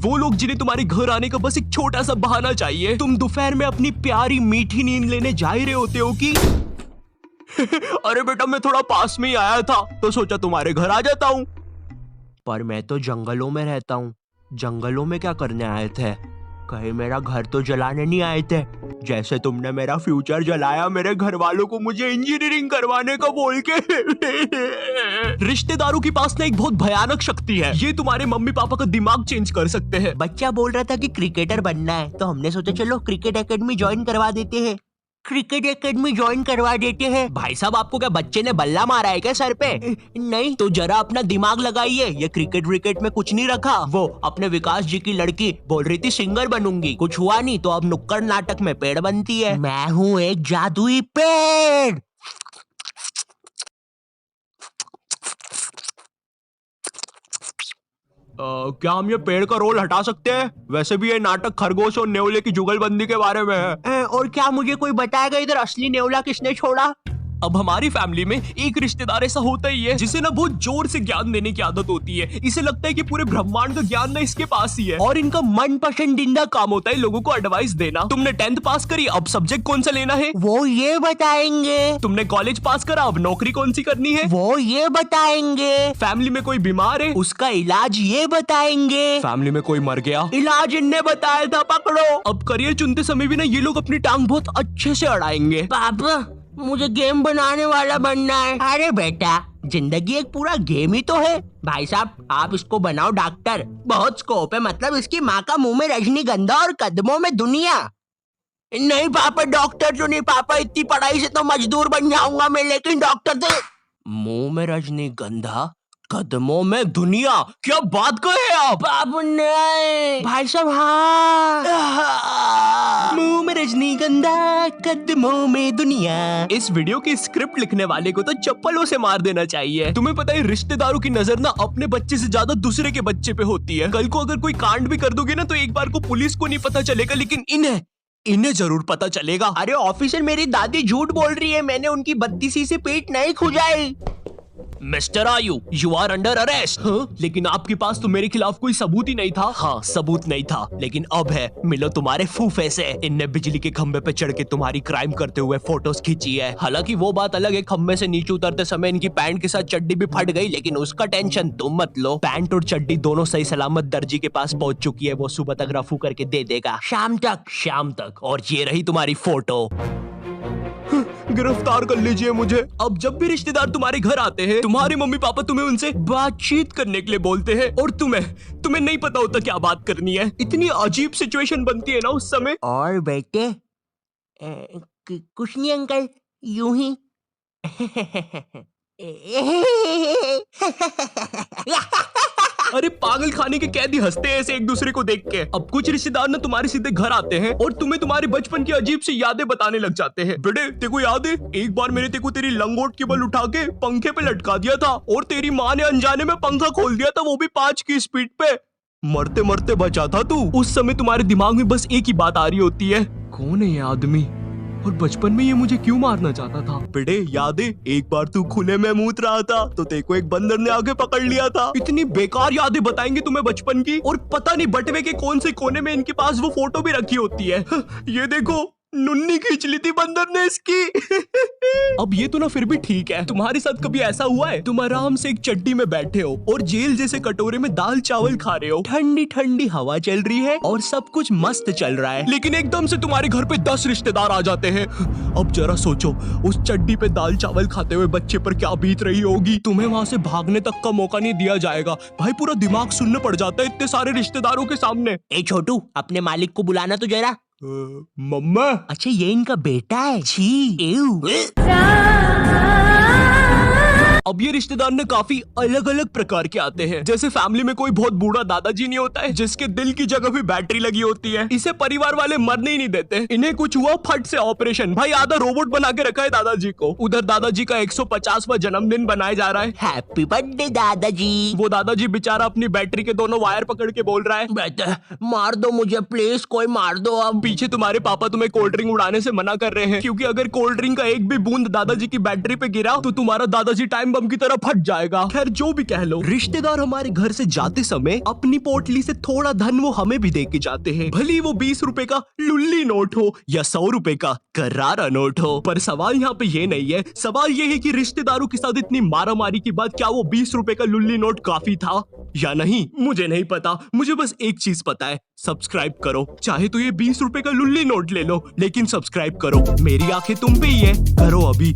वो लोग जिन्हें तुम्हारे घर आने का बस एक छोटा सा बहाना चाहिए। तुम दोपहर में अपनी प्यारी मीठी नींद लेने जा ही रहे होते हो कि अरे बेटा मैं थोड़ा पास में ही आया था तो सोचा तुम्हारे घर आ जाता हूँ। पर मैं तो जंगलों में रहता हूँ, जंगलों में क्या करने आए थे? कहीं मेरा घर तो जलाने नहीं आए थे, जैसे तुमने मेरा फ्यूचर जलाया मेरे घर वालों को मुझे इंजीनियरिंग करवाने का बोल के। रिश्तेदारों के पास ना एक बहुत भयानक शक्ति है, ये तुम्हारे मम्मी पापा का दिमाग चेंज कर सकते हैं। बच्चा बोल रहा था कि क्रिकेटर बनना है, तो हमने सोचा चलो क्रिकेट एकेडमी ज्वाइन करवा देते हैं। क्रिकेट एकेडमी ज्वाइन करवा देते हैं। भाई साहब आपको क्या बच्चे ने बल्ला मारा है क्या सर पे? नहीं तो जरा अपना दिमाग लगाइए, ये क्रिकेट विकेट में कुछ नहीं रखा। वो अपने विकास जी की लड़की बोल रही थी सिंगर बनूंगी, कुछ हुआ नहीं तो अब नुक्कड़ नाटक में पेड़ बनती है। मैं हूँ एक जादुई पेड़। क्या हम ये पेड़ का रोल हटा सकते हैं? वैसे भी ये नाटक खरगोश और नेवले की जुगलबंदी के बारे में है। और क्या मुझे कोई बताएगा इधर असली नेवला किसने छोड़ा? अब हमारी फैमिली में एक रिश्तेदार ऐसा होता ही है जिसे ना बहुत जोर से ज्ञान देने की आदत होती है। इसे लगता है कि पूरे ब्रह्मांड का ज्ञान ना इसके पास ही है और इनका मन पसंदीदा काम होता है लोगों को एडवाइस देना। तुमने 10th पास करी, अब सब्जेक्ट कौन सा लेना है वो ये बताएंगे। तुमने कॉलेज पास करा, अब नौकरी कौन सी करनी है वो ये बताएंगे। फैमिली में कोई बीमार है, उसका इलाज ये बताएंगे। फैमिली में कोई मर गया, इलाज इनने बताया था, पकड़ो। अब करियर चुनते समय भी ना ये लोग अपनी टांग बहुत अच्छे से अड़ाएंगे। पापा मुझे गेम बनाने वाला बनना है। अरे बेटा जिंदगी एक पूरा गेम ही तो है। भाई साहब आप इसको बनाओ डॉक्टर, बहुत स्कोप है, मतलब इसकी माँ का मुंह में रजनीगंधा और कदमों में दुनिया। नहीं पापा डॉक्टर तो नहीं पापा, इतनी पढ़ाई से तो मजदूर बन जाऊंगा मैं, लेकिन डॉक्टर तो। मुंह में रजनीगंधा कदमों में दुनिया, क्या बात कहे आप? पापा नहीं भाई साहब, हाँ मुंह में रजनीगंधा कदमों में दुनिया। इस वीडियो की स्क्रिप्ट लिखने वाले को तो चप्पलों से मार देना चाहिए। तुम्हें पता है रिश्तेदारों की नजर ना अपने बच्चे से ज्यादा दूसरे के बच्चे पे होती है। कल को अगर कोई कांड भी कर दोगे ना तो एक बार को पुलिस को नहीं पता चलेगा, लेकिन इन्हें जरूर पता चलेगा। अरे ऑफिसर मेरी दादी झूठ बोल रही है, मैंने उनकी 32 से पेट नहीं खुजाई। मिस्टर आयु यू आर अंडर अरेस्ट। लेकिन आपके पास तो मेरे खिलाफ कोई सबूत ही नहीं था। हाँ सबूत नहीं था, लेकिन अब है, मिलो तुम्हारे फूफे से। इनने बिजली के खंबे पे चढ़ के तुम्हारी क्राइम करते हुए फोटोज खींची है। हालांकि वो बात अलग है, खंबे से नीचे उतरते समय इनकी पैंट के साथ चड्डी भी फट गई, लेकिन उसका टेंशन तुम मत लो। पैंट और चड्डी दोनों सही सलामत दर्जी के पास पहुंच चुकी है, वो सुबह तक रफू करके दे देगा। शाम तक। और ये रही तुम्हारी फोटो। गिरफ्तार कर लीजिए मुझे। अब जब भी रिश्तेदार तुम्हारे घर आते हैं तुम्हारे मम्मी पापा तुम्हें उनसे बातचीत करने के लिए बोलते हैं और तुम्हें नहीं पता होता क्या बात करनी है। इतनी अजीब सिचुएशन बनती है ना उस समय। और बेटे कुछ नहीं अंकल, यूं ही। अरे पागल खाने के कैदी हंसते हैं ऐसे एक दूसरे को देख के। अब कुछ रिश्तेदार ना तुम्हारे सीधे घर आते हैं और तुम्हें तुम्हारे बचपन की अजीब सी यादें बताने लग जाते हैं। बेटे तेको याद है एक बार मैंने तेको तेरी लंगोट की बल उठा के पंखे पे लटका दिया था और तेरी माँ ने अनजाने में पंखा खोल दिया था, वो भी 5 की स्पीड पे। मरते मरते बचा था तू। उस समय तुम्हारे दिमाग में बस एक ही बात आ रही होती है, कौन है ये आदमी और बचपन में ये मुझे क्यों मारना चाहता था। बेटे याद है एक बार तू खुले में मूत रहा था तो तेको एक बंदर ने आके पकड़ लिया था। इतनी बेकार यादें बताएंगे तुम्हें बचपन की, और पता नहीं बटवे के कौन से कोने में इनके पास वो फोटो भी रखी होती है। ये देखो नुन्नी खींच ली थी बंदर ने इसकी। अब ये तो ना फिर भी ठीक है, तुम्हारे साथ कभी ऐसा हुआ है तुम आराम से एक चड्डी में बैठे हो और जेल जैसे कटोरे में दाल चावल खा रहे हो, ठंडी ठंडी हवा चल रही है और सब कुछ मस्त चल रहा है, लेकिन एकदम से तुम्हारे घर पे 10 रिश्तेदार आ जाते हैं। अब जरा सोचो उस चड्डी पे दाल चावल खाते हुए बच्चे पर क्या बीत रही होगी। तुम्हें वहां से भागने तक का मौका नहीं दिया जाएगा। भाई पूरा दिमाग सुनने पड़ जाता है इतने सारे रिश्तेदारों के सामने। ए छोटू अपने मालिक को बुलाना तो जरा। मम्मा। अच्छा ये इनका बेटा है। छी अब ये रिश्तेदार ने काफी अलग अलग प्रकार के आते हैं। जैसे फैमिली में कोई बहुत बूढ़ा दादाजी नहीं होता है जिसके दिल की जगह भी बैटरी लगी होती है, इसे परिवार वाले मरने ही नहीं देते। इन्हें कुछ हुआ फट से ऑपरेशन, भाई आधा रोबोट बना के रखा है दादाजी को। उधर दादाजी का 150वां जन्मदिन बनाया जा रहा है। हैप्पी बर्थडे दादाजी। वो दादाजी बेचारा अपनी बैटरी के दोनों वायर पकड़ के बोल रहा है, बेटा मार दो मुझे प्लीज, कोई मार दो। अब पीछे तुम्हारे पापा तुम्हें कोल्ड ड्रिंक उड़ाने से मना कर रहे हैं, क्योंकि अगर कोल्ड ड्रिंक का एक भी बूंद दादाजी की बैटरी पे गिरा तो तुम्हारा दादाजी टाइम टाइम बम की तरह फट जाएगा। खैर जो भी कह लो, रिश्तेदार हमारे घर से जाते समय अपनी पोटली से थोड़ा धन वो हमें भी दे के जाते हैं, भले ही वो 20 रुपए का लुल्ली नोट हो या 100 रुपए का करारा नोट हो। पर सवाल यहाँ पे ये नहीं है, सवाल ये है कि रिश्तेदारों के साथ इतनी मारामारी के बाद क्या वो 20 रुपए का लुल्ली नोट काफी था या नहीं, मुझे नहीं पता। मुझे बस एक चीज पता है, सब्सक्राइब करो। चाहे तो ये 20 रुपए का लुल्ली नोट ले लो, लेकिन सब्सक्राइब करो। मेरी आंखें तुम पे ही है, करो अभी।